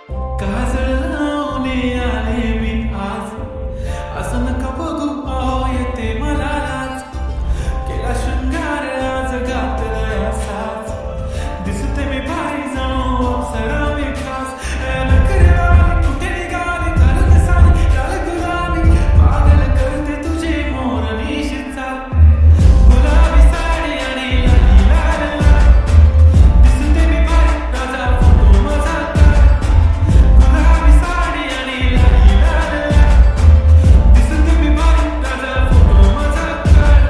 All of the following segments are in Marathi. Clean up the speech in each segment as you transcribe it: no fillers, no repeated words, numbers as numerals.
काजळ लावणे आले मी आज, असं नका बघू अहो येते मला लाज. केला शृंगार आज घातलाय असाच, दिसते मी भारी जणू अप्सरा मी खास. नखरे आले कुठे निघाले घालत साडी लाल गुलाबी, पागल करते तुझे मोरनीशी चाल. गुलाबी साडी आणि लाली लाल लाल, दिसते मी भारी राजा फोटो माझा काढ. गुलाबी साडी आणि लाली लाल लाल, दिसते मी भारी राजा फोटो माझा काढ.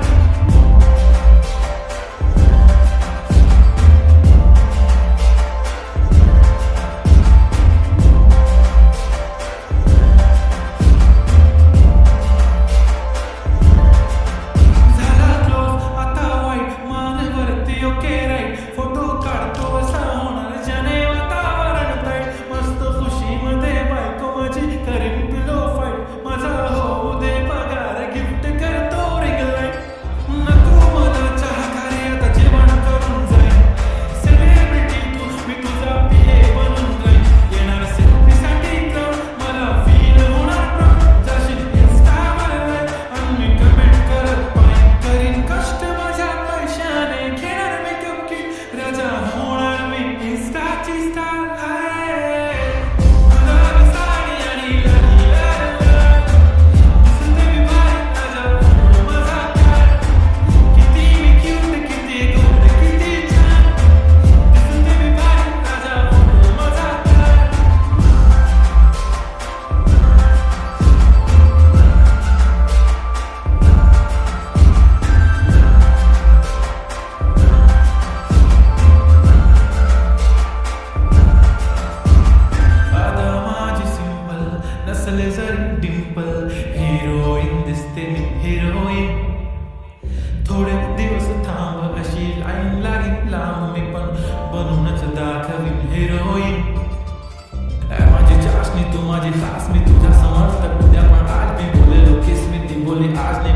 झाला क्लोज आता वाईट, मानवरती ओके राईट. फोटो काढतो असा होणार ज्याने वातावरण ताईट. मस्त खुशीमध्ये बायको माझी करीन पिलो फाईट. माझा होऊ दे पगार गिफ्ट करतो रिंग लाईट. नको मला चहा खारी आता जेवण करून जाईन. सेलिब्रिटी तू मी तुझा पिये बनून जाईन. येणार सेल्फीसाठी क्राऊड मला फील होणार प्राऊड. जाशील इन्स्टावर आणि मी कमेंट करत पाहिन. करीन कष्ट माझ्या पैशाने, घेणार मेकअप किट राजा होणार मी इन्स्टाची स्टार. गुलाबी साडी आणि लाली लाल लाल, दिसते मी भारी राजा फोटो माझा काढ. किती मी क्यूट किती गोड किती छान, दिसते मी भारी राजा फोटो माझा काढ. आता माझी सिंपल नसले जरी डिंपल, हिरोईन दिसते मी हिरोईन. थोडे दिवस थांब अशी लाईन लागेल लांब, मी पण बनूनच दाखवीन हिरोईन. माझी चाशनी तू माझी खास, मी तुझ्या समर्थक. उद्या पण आज मी बोलेलो किस, मी ती बोली आज नाही